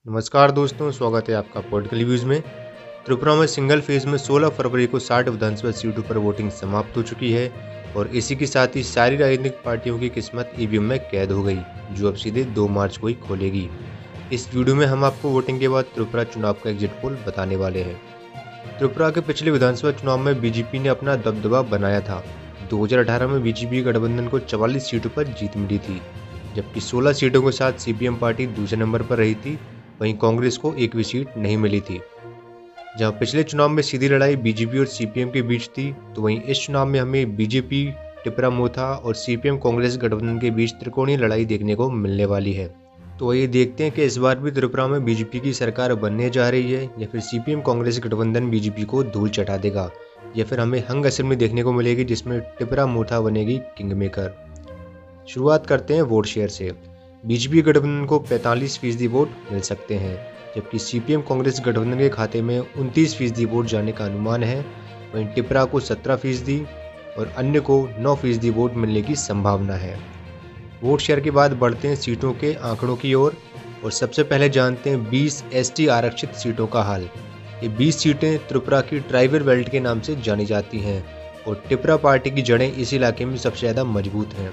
नमस्कार दोस्तों, स्वागत है आपका पॉलिटिकल व्यूज़ में। त्रिपुरा में सिंगल फेज में 16 फरवरी को 60 विधानसभा सीटों पर वोटिंग समाप्त हो चुकी है और इसी के साथ ही सारी राजनीतिक पार्टियों की किस्मत ईवीएम में कैद हो गई, जो अब सीधे 2 मार्च को ही खोलेगी। इस वीडियो में हम आपको वोटिंग के बाद त्रिपुरा चुनाव का एग्जिट पोल बताने वाले हैं। त्रिपुरा के पिछले विधानसभा चुनाव में बीजेपी ने अपना दबदबा बनाया था। 2018 में बीजेपी गठबंधन को 44 सीटों पर जीत मिली थी, जबकि 16 सीटों के साथ सीपीएम पार्टी दूसरे नंबर पर रही थी। वहीं कांग्रेस को एक भी सीट नहीं मिली थी। जहां पिछले चुनाव में सीधी लड़ाई बीजेपी और सीपीएम के बीच थी, तो वहीं इस चुनाव में हमें बीजेपी, टिपरा मोथा और सीपीएम कांग्रेस गठबंधन के बीच त्रिकोणीय लड़ाई देखने को मिलने वाली है। तो ये देखते हैं कि इस बार भी त्रिपुरा में बीजेपी की सरकार बनने जा रही है या फिर सीपीएम कांग्रेस गठबंधन बीजेपी को धूल चटा देगा, या फिर हमें हंग असेंबली देखने को मिलेगी जिसमें टिपरा मोथा बनेगी किंग मेकर। शुरुआत करते हैं वोट शेयर से। बीजेपी गठबंधन को 45% वोट मिल सकते हैं, जबकि सीपीएम कांग्रेस गठबंधन के खाते में 29% वोट जाने का अनुमान है। वहीं टिपरा को 17% और अन्य को 9% वोट मिलने की संभावना है। वोट शेयर के बाद बढ़ते हैं सीटों के आंकड़ों की ओर और सबसे पहले जानते हैं 20 एसटी आरक्षित सीटों का हाल। ये 20 सीटें त्रिपुरा की ट्राइबल बेल्ट के नाम से जानी जाती हैं और टिपरा पार्टी की जड़ें इस इलाके में सबसे ज़्यादा मजबूत हैं।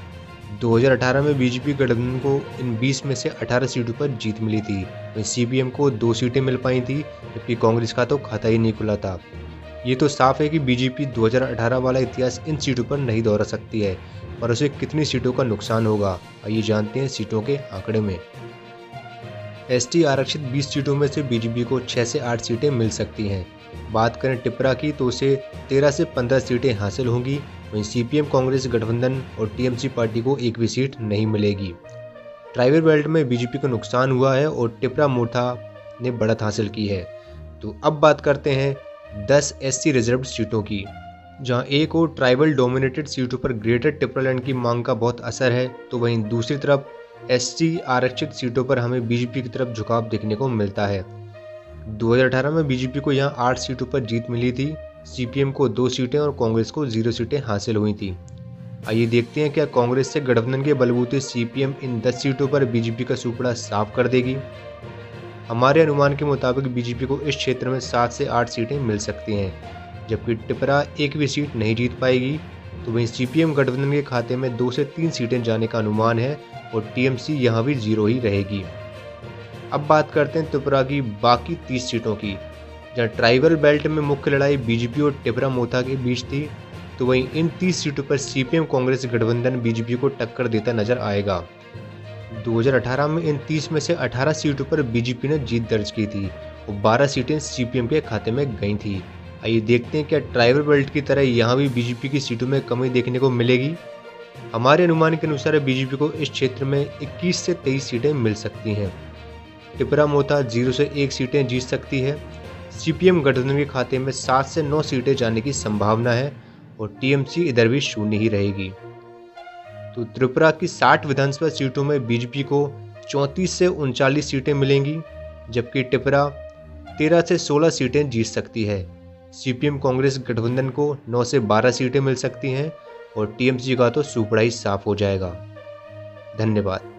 2018 में बीजेपी गठबंधन को इन 20 में से 18 सीटों पर जीत मिली थी। वहीं सीपीएम को 2 सीटें मिल पाई थी, जबकि कांग्रेस का तो खाता ही नहीं खुला था। ये तो साफ है कि बीजेपी 2018 वाला इतिहास इन सीटों पर नहीं दोहरा सकती है, पर उसे कितनी सीटों का नुकसान होगा, आइए जानते हैं सीटों के आंकड़े में। एसटी आरक्षित 20 सीटों में से बीजेपी को 6 से 8 सीटें मिल सकती हैं। बात करें टिपरा की, तो उसे 13 से 15 सीटें हासिल होंगी। वहीं सीपीएम कांग्रेस गठबंधन और टीएमसी पार्टी को एक भी सीट नहीं मिलेगी। ट्राइबल बेल्ट में बीजेपी को नुकसान हुआ है और टिपरा मोथा ने बढ़त हासिल की है। तो अब बात करते हैं 10 एससी रिजर्व्ड सीटों की, जहां एक और ट्राइबल डोमिनेटेड सीटों पर ग्रेटर टिपरालैंड की मांग का बहुत असर है, तो वहीं दूसरी तरफ एसटी आरक्षित सीटों पर हमें बीजेपी की तरफ झुकाव देखने को मिलता है। 2018 में बीजेपी को यहां 8 सीटों पर जीत मिली थी, सीपीएम को 2 सीटें और कांग्रेस को 0 सीटें हासिल हुई थी। आइए देखते हैं क्या कांग्रेस से गठबंधन के बलबूते सीपीएम इन 10 सीटों पर बीजेपी का सुपड़ा साफ कर देगी। हमारे अनुमान के मुताबिक बीजेपी को इस क्षेत्र में 7 से 8 सीटें मिल सकती हैं, जबकि टिपरा एक भी सीट नहीं जीत पाएगी। तो वहीं सीपीएम गठबंधन के खाते में 2 से 3 सीटें जाने का अनुमान है और टीएमसी यहाँ भी 0 ही रहेगी। अब बात करते हैं त्रिपुरा की बाकी 30 सीटों की, जहां ट्राइबल बेल्ट में मुख्य लड़ाई बीजेपी और टिपरा मोथा के बीच थी, तो वहीं इन 30 सीटों पर सीपीएम कांग्रेस गठबंधन बीजेपी को टक्कर देता नजर आएगा। 2018 में इन 30 में से 18 सीटों पर बीजेपी ने जीत दर्ज की थी और 12 सीटें सीपीएम के खाते में गई थी। आइए देखते हैं क्या ट्राइबल बेल्ट की तरह यहाँ भी बीजेपी की सीटों में कमी देखने को मिलेगी। हमारे अनुमान के अनुसार बीजेपी को इस क्षेत्र में 21 से 23 सीटें मिल सकती हैं। टिपरा मोथा 0 से 1 सीटें जीत सकती है। सीपीएम गठबंधन के खाते में 7 से 9 सीटें जाने की संभावना है और टीएमसी इधर भी शून्य ही रहेगी। तो त्रिपुरा की 60 विधानसभा सीटों में बीजेपी को 34 से 39 सीटें मिलेंगी, जबकि टिपरा 13 से 16 सीटें जीत सकती है। सीपीएम कांग्रेस गठबंधन को 9 से 12 सीटें मिल सकती हैं और टीएमसी का तो सुपड़ा ही साफ हो जाएगा। धन्यवाद।